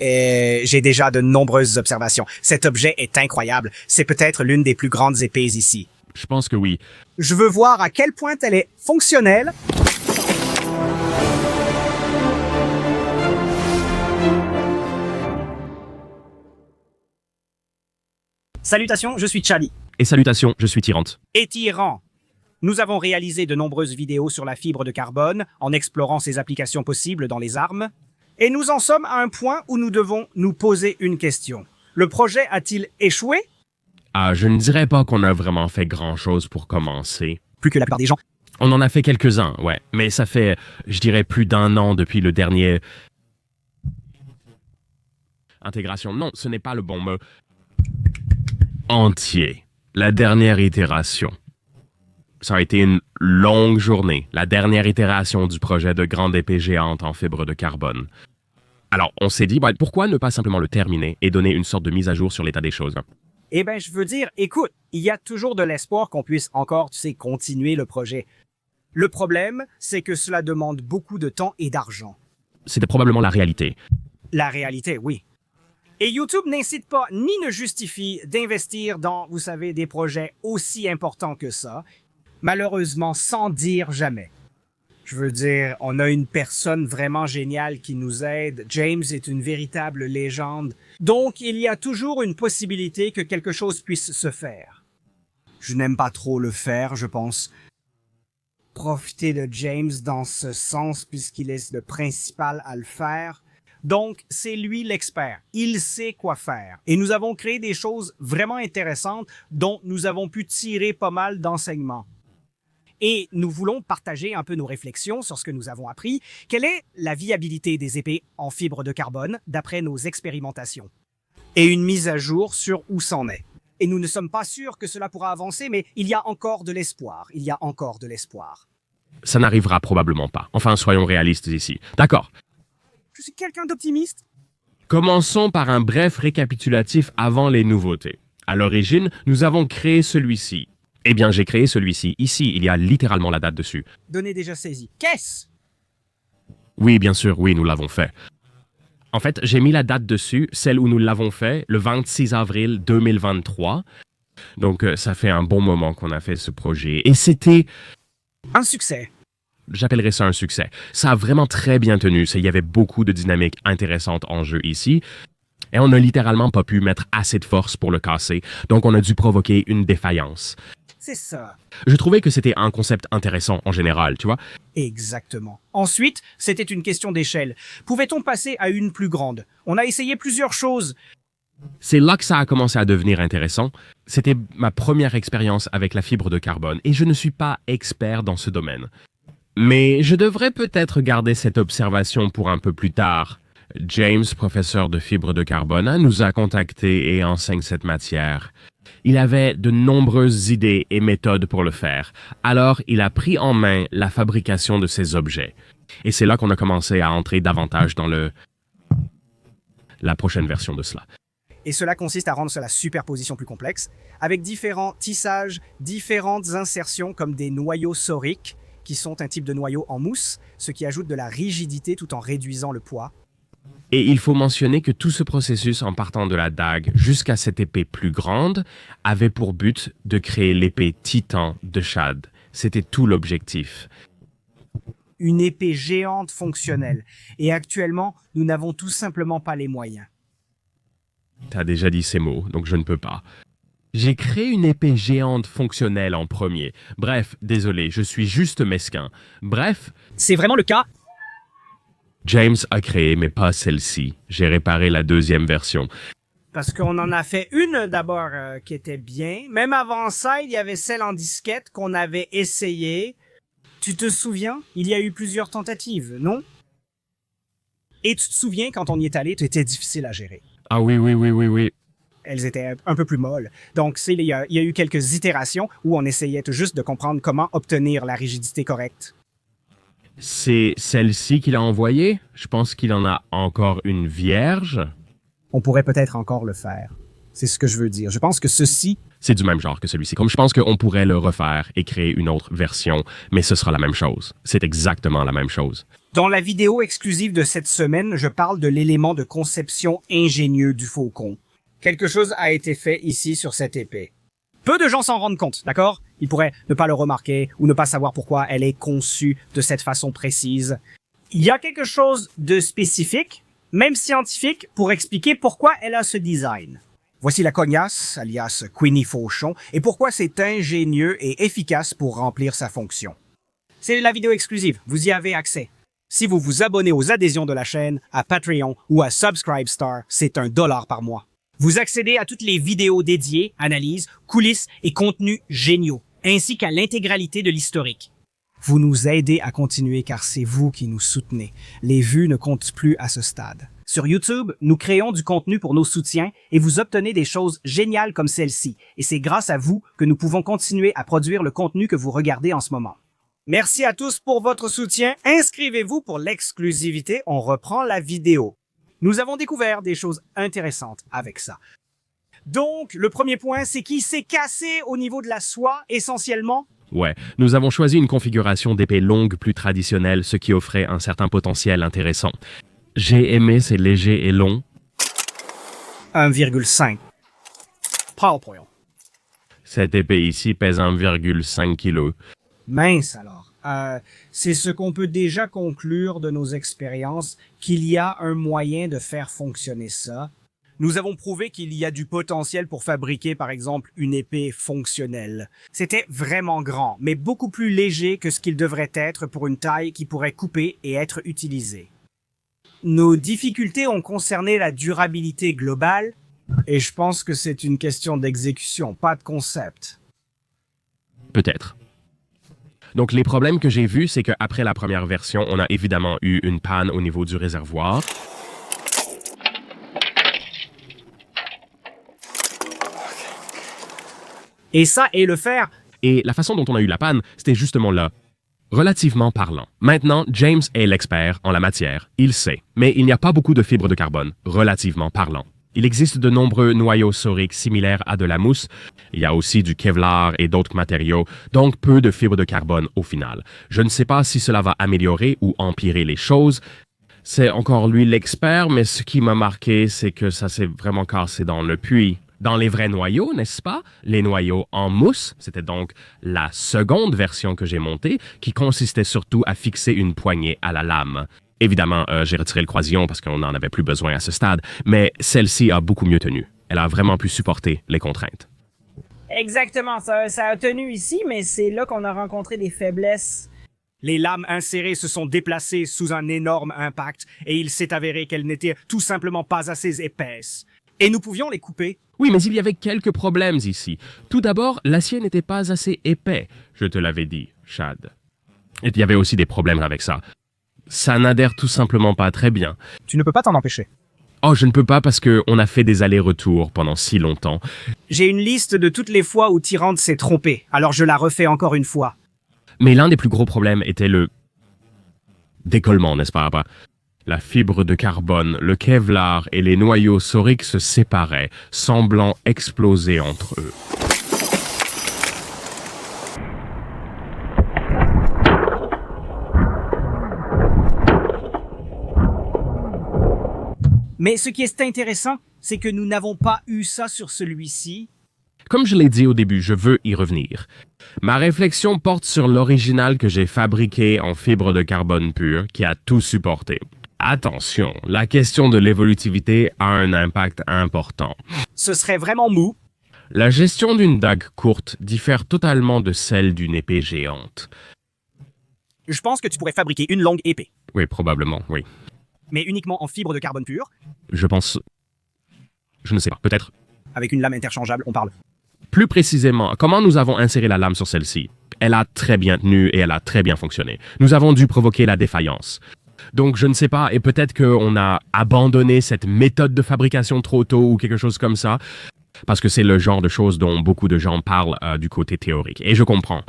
Et j'ai déjà de nombreuses observations. Cet objet est incroyable. C'est peut-être l'une des plus grandes épées ici. Je pense que oui. Je veux voir à quel point elle est fonctionnelle. Salutations, je suis Charlie. Et salutations, je suis Tyrante. Et Tyran. Nous avons réalisé de nombreuses vidéos sur la fibre de carbone en explorant ses applications possibles dans les armes. Et nous en sommes à un point où nous devons nous poser une question. Le projet a-t-il échoué? Ah, je ne dirais pas qu'on a vraiment fait grand-chose pour commencer. Plus que la plupart des gens. On en a fait quelques-uns, ouais. Mais ça fait, je dirais, plus d'un an depuis le dernier... Intégration. Non, ce n'est pas le bon mot. Entier. La dernière itération. Ça a été une longue journée, la dernière itération du projet de grande épée géante en fibre de carbone. Alors, on s'est dit, pourquoi ne pas simplement le terminer et donner une sorte de mise à jour sur l'état des choses? Eh bien, je veux dire, écoute, il y a toujours de l'espoir qu'on puisse encore, continuer le projet. Le problème, c'est que cela demande beaucoup de temps et d'argent. C'était probablement la réalité. La réalité, oui. Et YouTube n'incite pas ni ne justifie d'investir dans, vous savez, des projets aussi importants que ça, malheureusement sans dire jamais. Je veux dire, on a une personne vraiment géniale qui nous aide. James est une véritable légende. Donc, il y a toujours une possibilité que quelque chose puisse se faire. Je n'aime pas trop le faire, je pense. Profiter de James dans ce sens puisqu'il est le principal à le faire. Donc, c'est lui l'expert. Il sait quoi faire. Et nous avons créé des choses vraiment intéressantes dont nous avons pu tirer pas mal d'enseignements. Et nous voulons partager un peu nos réflexions sur ce que nous avons appris. Quelle est la viabilité des épées en fibre de carbone d'après nos expérimentations? Et une mise à jour sur où c'en est. Et nous ne sommes pas sûrs que cela pourra avancer, mais il y a encore de l'espoir. Il y a encore de l'espoir. Ça n'arrivera probablement pas. Enfin, soyons réalistes ici. D'accord. Je suis quelqu'un d'optimiste. Commençons par un bref récapitulatif avant les nouveautés. À l'origine, nous avons créé celui-ci. Eh bien, j'ai créé celui-ci. Ici, il y a littéralement la date dessus. Données déjà saisies. Qu'est-ce? Oui, bien sûr, oui, nous l'avons fait. En fait, j'ai mis la date dessus, celle où nous l'avons fait, le 26 avril 2023. Donc, ça fait un bon moment qu'on a fait ce projet. Et c'était... un succès. J'appellerais ça un succès. Ça a vraiment très bien tenu. Il y avait beaucoup de dynamiques intéressantes en jeu ici. Et on n'a littéralement pas pu mettre assez de force pour le casser. Donc, on a dû provoquer une défaillance. C'est ça. Je trouvais que c'était un concept intéressant en général, tu vois. Exactement. Ensuite, c'était une question d'échelle. Pouvait-on passer à une plus grande? On a essayé plusieurs choses. C'est là que ça a commencé à devenir intéressant. C'était ma première expérience avec la fibre de carbone et je ne suis pas expert dans ce domaine. Mais je devrais peut-être garder cette observation pour un peu plus tard. James, professeur de fibre de carbone, nous a contactés et enseigne cette matière. Il avait de nombreuses idées et méthodes pour le faire. Alors, il a pris en main la fabrication de ces objets. Et c'est là qu'on a commencé à entrer davantage dans la prochaine version de cela. Et cela consiste à rendre la superposition plus complexe, avec différents tissages, différentes insertions comme des noyaux soriques, qui sont un type de noyau en mousse, ce qui ajoute de la rigidité tout en réduisant le poids. Et il faut mentionner que tout ce processus, en partant de la dague jusqu'à cette épée plus grande, avait pour but de créer l'épée Titan de Shad. C'était tout l'objectif. Une épée géante fonctionnelle. Et actuellement, nous n'avons tout simplement pas les moyens. T'as déjà dit ces mots, donc je ne peux pas. J'ai créé une épée géante fonctionnelle en premier. Bref, désolé, je suis juste mesquin. Bref... C'est vraiment le cas? James a créé, mais pas celle-ci. J'ai réparé la deuxième version. Parce qu'on en a fait une d'abord qui était bien. Même avant ça, il y avait celle en disquette qu'on avait essayée. Tu te souviens? Il y a eu plusieurs tentatives, non? Et tu te souviens, quand on y est allé, c'était difficile à gérer. Ah oui. Elles étaient un peu plus molles. Donc, il y a eu quelques itérations où on essayait tout juste de comprendre comment obtenir la rigidité correcte. C'est celle-ci qu'il a envoyée? Je pense qu'il en a encore une vierge. On pourrait peut-être encore le faire. C'est ce que je veux dire. Je pense que ceci... C'est du même genre que celui-ci. Comme je pense qu'on pourrait le refaire et créer une autre version, mais ce sera la même chose. C'est exactement la même chose. Dans la vidéo exclusive de cette semaine, je parle de l'élément de conception ingénieux du faucon. Quelque chose a été fait ici sur cette épée. Peu de gens s'en rendent compte, d'accord? Ils pourraient ne pas le remarquer ou ne pas savoir pourquoi elle est conçue de cette façon précise. Il y a quelque chose de spécifique, même scientifique, pour expliquer pourquoi elle a ce design. Voici la cognasse, alias Queenie Fauchon, et pourquoi c'est ingénieux et efficace pour remplir sa fonction. C'est la vidéo exclusive, vous y avez accès. Si vous vous abonnez aux adhésions de la chaîne, à Patreon ou à Subscribestar, c'est $1 par mois. Vous accédez à toutes les vidéos dédiées, analyses, coulisses et contenus géniaux, ainsi qu'à l'intégralité de l'historique. Vous nous aidez à continuer car c'est vous qui nous soutenez. Les vues ne comptent plus à ce stade. Sur YouTube, nous créons du contenu pour nos soutiens et vous obtenez des choses géniales comme celle-ci. Et c'est grâce à vous que nous pouvons continuer à produire le contenu que vous regardez en ce moment. Merci à tous pour votre soutien. Inscrivez-vous pour l'exclusivité. On reprend la vidéo. Nous avons découvert des choses intéressantes avec ça. Donc, le premier point, c'est qu'il s'est cassé au niveau de la soie, essentiellement. Ouais, nous avons choisi une configuration d'épée longue plus traditionnelle, ce qui offrait un certain potentiel intéressant. J'ai aimé, c'est léger et long. 1,5. PowerPoint. Cette épée ici pèse 1,5 kg. Mince alors. C'est ce qu'on peut déjà conclure de nos expériences, qu'il y a un moyen de faire fonctionner ça. Nous avons prouvé qu'il y a du potentiel pour fabriquer, par exemple, une épée fonctionnelle. C'était vraiment grand, mais beaucoup plus léger que ce qu'il devrait être pour une taille qui pourrait couper et être utilisée. Nos difficultés ont concerné la durabilité globale, et je pense que c'est une question d'exécution, pas de concept. Peut-être. Donc, les problèmes que j'ai vus, c'est qu'après la première version, on a évidemment eu une panne au niveau du réservoir. Et ça, et le fer. Et la façon dont on a eu la panne, c'était justement là. Relativement parlant. Maintenant, James est l'expert en la matière. Il sait. Mais il n'y a pas beaucoup de fibres de carbone, relativement parlant. Il existe de nombreux noyaux soriques similaires à de la mousse. Il y a aussi du Kevlar et d'autres matériaux, donc peu de fibres de carbone au final. Je ne sais pas si cela va améliorer ou empirer les choses. C'est encore lui l'expert, mais ce qui m'a marqué, c'est que ça s'est vraiment cassé dans le puits. Dans les vrais noyaux, n'est-ce pas? Les noyaux en mousse, c'était donc la seconde version que j'ai montée, qui consistait surtout à fixer une poignée à la lame. Évidemment, j'ai retiré le croisillon parce qu'on n'en avait plus besoin à ce stade, mais celle-ci a beaucoup mieux tenu. Elle a vraiment pu supporter les contraintes. Exactement, ça a tenu ici, mais c'est là qu'on a rencontré des faiblesses. Les lames insérées se sont déplacées sous un énorme impact et il s'est avéré qu'elles n'étaient tout simplement pas assez épaisses. Et nous pouvions les couper. Oui, mais il y avait quelques problèmes ici. Tout d'abord, l'acier n'était pas assez épais, je te l'avais dit, Chad. Et il y avait aussi des problèmes avec ça. Ça n'adhère tout simplement pas très bien. Tu ne peux pas t'en empêcher. Oh, je ne peux pas parce qu'on a fait des allers-retours pendant si longtemps. J'ai une liste de toutes les fois où Tyrande s'est trompé, alors je la refais encore une fois. Mais l'un des plus gros problèmes était le décollement, n'est-ce pas? La fibre de carbone, le Kevlar et les noyaux soriques se séparaient, semblant exploser entre eux. Mais ce qui est intéressant, c'est que nous n'avons pas eu ça sur celui-ci. Comme je l'ai dit au début, je veux y revenir. Ma réflexion porte sur l'original que j'ai fabriqué en fibre de carbone pure, qui a tout supporté. Attention, la question de l'évolutivité a un impact important. Ce serait vraiment mou. La gestion d'une dague courte diffère totalement de celle d'une épée géante. Je pense que tu pourrais fabriquer une longue épée. Oui, probablement, oui. Mais uniquement en fibre de carbone pure. Je pense... Je ne sais pas, peut-être. Avec une lame interchangeable, on parle. Plus précisément, comment nous avons inséré la lame sur celle-ci? Elle a très bien tenu et elle a très bien fonctionné. Nous avons dû provoquer la défaillance. Donc, je ne sais pas, et peut-être qu'on a abandonné cette méthode de fabrication trop tôt ou quelque chose comme ça, parce que c'est le genre de choses dont beaucoup de gens parlent du côté théorique. Et je comprends.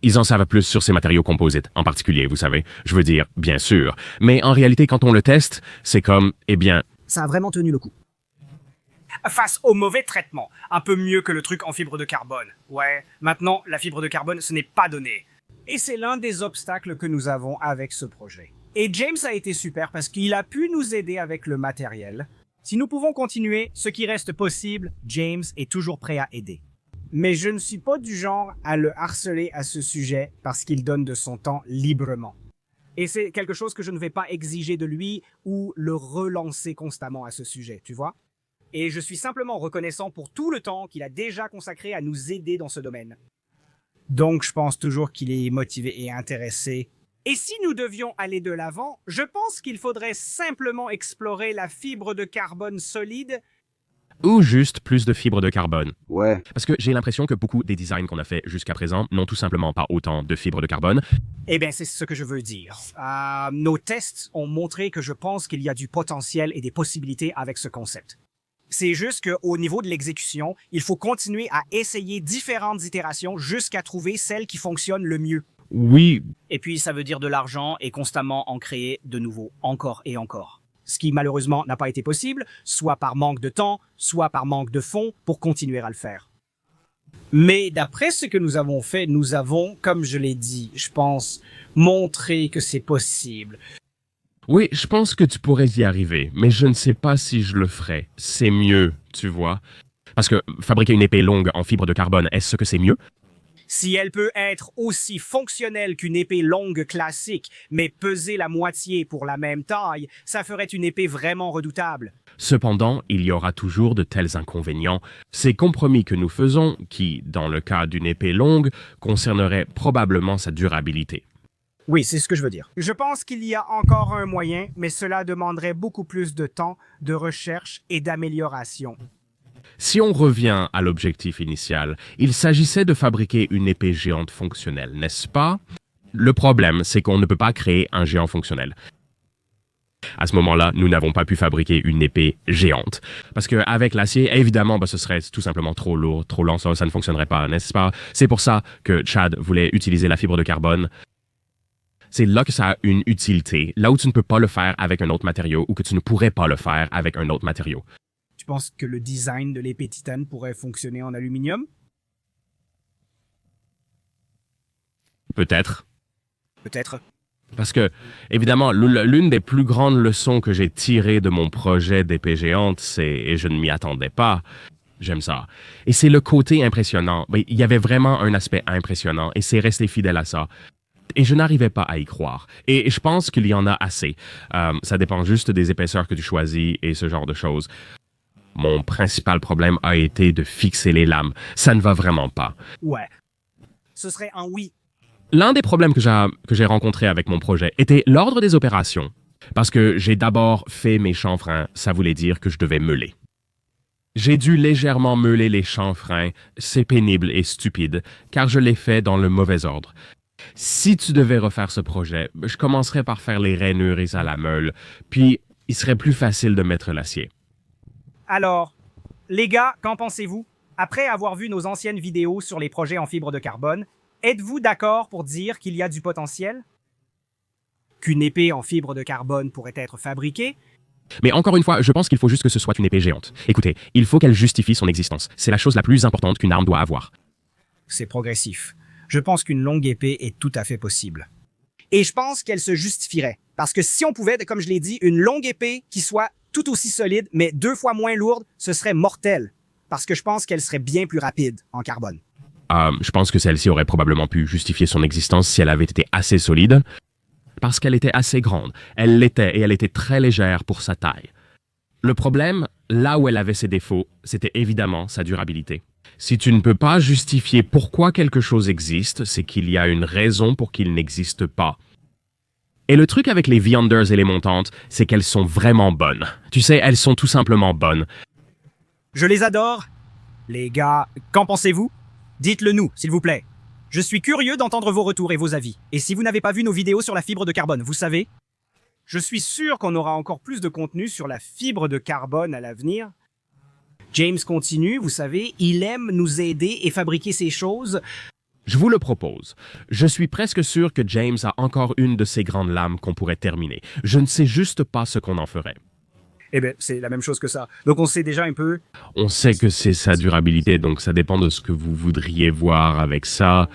Ils en savent plus sur ces matériaux composites, en particulier, vous savez. Je veux dire, bien sûr. Mais en réalité, quand on le teste, c'est comme, eh bien... Ça a vraiment tenu le coup. face au mauvais traitement. Un peu mieux que le truc en fibre de carbone. Ouais, maintenant, la fibre de carbone, ce n'est pas donné. Et c'est l'un des obstacles que nous avons avec ce projet. Et James a été super parce qu'il a pu nous aider avec le matériel. Si nous pouvons continuer, ce qui reste possible, James est toujours prêt à aider. Mais je ne suis pas du genre à le harceler à ce sujet parce qu'il donne de son temps librement. Et c'est quelque chose que je ne vais pas exiger de lui ou le relancer constamment à ce sujet, tu vois? Et je suis simplement reconnaissant pour tout le temps qu'il a déjà consacré à nous aider dans ce domaine. Donc, je pense toujours qu'il est motivé et intéressé. Et si nous devions aller de l'avant, je pense qu'il faudrait simplement explorer la fibre de carbone solide. Ou juste plus de fibres de carbone. Ouais. Parce que j'ai l'impression que beaucoup des designs qu'on a fait jusqu'à présent n'ont tout simplement pas autant de fibres de carbone. Eh bien, c'est ce que je veux dire. Nos tests ont montré que je pense qu'il y a du potentiel et des possibilités avec ce concept. C'est juste qu'au niveau de l'exécution, il faut continuer à essayer différentes itérations jusqu'à trouver celle qui fonctionne le mieux. Oui, Et puis, ça veut dire de l'argent et constamment en créer de nouveaux, encore et encore. Ce qui, malheureusement, n'a pas été possible, soit par manque de temps, soit par manque de fonds pour continuer à le faire. Mais d'après ce que nous avons fait, nous avons, comme je l'ai dit, je pense, montré que c'est possible. oui, je pense que tu pourrais y arriver, mais je ne sais pas si je le ferais. C'est mieux, tu vois. Parce que fabriquer une épée longue en fibre de carbone, est-ce que c'est mieux? Si elle peut être aussi fonctionnelle qu'une épée longue classique, mais peser la moitié pour la même taille, ça ferait une épée vraiment redoutable. Cependant, il y aura toujours de tels inconvénients. Ces compromis que nous faisons, qui, dans le cas d'une épée longue, concerneraient probablement sa durabilité. Oui, c'est ce que je veux dire. Je pense qu'il y a encore un moyen, mais cela demanderait beaucoup plus de temps, de recherche et d'amélioration. Si on revient à l'objectif initial, il s'agissait de fabriquer une épée géante fonctionnelle, n'est-ce pas? Le problème, c'est qu'on ne peut pas créer un géant fonctionnel. À ce moment-là, nous n'avons pas pu fabriquer une épée géante. Parce qu'avec l'acier, évidemment, ce serait tout simplement trop lourd, trop lent, ça ne fonctionnerait pas, n'est-ce pas? C'est pour ça que Chad voulait utiliser la fibre de carbone. C'est là que ça a une utilité, là où tu ne peux pas le faire avec un autre matériau ou que tu ne pourrais pas le faire avec un autre matériau. Tu penses que le design de l'épée titane pourrait fonctionner en aluminium? Peut-être. Peut-être. Parce que, évidemment, l'une des plus grandes leçons que j'ai tirées de mon projet d'épée géante, et je ne m'y attendais pas, j'aime ça, et c'est le côté impressionnant. Il y avait vraiment un aspect impressionnant, et c'est resté fidèle à ça. Et je n'arrivais pas à y croire. Et je pense qu'il y en a assez. Ça dépend juste des épaisseurs que tu choisis et ce genre de choses. Mon principal problème a été de fixer les lames. Ça ne va vraiment pas. Ouais. Ce serait un oui. L'un des problèmes que j'ai rencontré avec mon projet était l'ordre des opérations. Parce que j'ai d'abord fait mes chanfreins, ça voulait dire que je devais meuler. J'ai dû légèrement meuler les chanfreins, c'est pénible et stupide, car je l'ai fait dans le mauvais ordre. Si tu devais refaire ce projet, je commencerais par faire les rainures à la meule, puis il serait plus facile de mettre l'acier. Alors, les gars, qu'en pensez-vous? Après avoir vu nos anciennes vidéos sur les projets en fibre de carbone, êtes-vous d'accord pour dire qu'il y a du potentiel? Qu'une épée en fibre de carbone pourrait être fabriquée? Mais encore une fois, je pense qu'il faut juste que ce soit une épée géante. Écoutez, il faut qu'elle justifie son existence. C'est la chose la plus importante qu'une arme doit avoir. C'est progressif. Je pense qu'une longue épée est tout à fait possible. Et je pense qu'elle se justifierait. Parce que si on pouvait, comme je l'ai dit, une longue épée qui soit tout aussi solide, mais 2 fois moins lourde, ce serait mortel. Parce que je pense qu'elle serait bien plus rapide en carbone. Je pense que celle-ci aurait probablement pu justifier son existence si elle avait été assez solide. Parce qu'elle était assez grande. Elle l'était, et elle était très légère pour sa taille. Le problème, là où elle avait ses défauts, c'était évidemment sa durabilité. Si tu ne peux pas justifier pourquoi quelque chose existe, c'est qu'il y a une raison pour qu'il n'existe pas. Et le truc avec les Vianders et les montantes, c'est qu'elles sont vraiment bonnes. Tu sais, elles sont tout simplement bonnes. Je les adore. Les gars, qu'en pensez-vous? Dites-le nous, s'il vous plaît. Je suis curieux d'entendre vos retours et vos avis. Et si vous n'avez pas vu nos vidéos sur la fibre de carbone, vous savez, je suis sûr qu'on aura encore plus de contenu sur la fibre de carbone à l'avenir. James continue, vous savez, il aime nous aider et fabriquer ces choses. Je vous le propose. Je suis presque sûr que James a encore une de ces grandes lames qu'on pourrait terminer. Je ne sais juste pas ce qu'on en ferait. Eh bien, c'est la même chose que ça. Donc, on sait déjà un peu. On sait que c'est sa durabilité, donc ça dépend de ce que vous voudriez voir avec ça.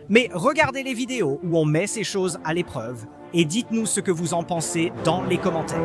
Mais regardez les vidéos où on met ces choses à l'épreuve et dites-nous ce que vous en pensez dans les commentaires.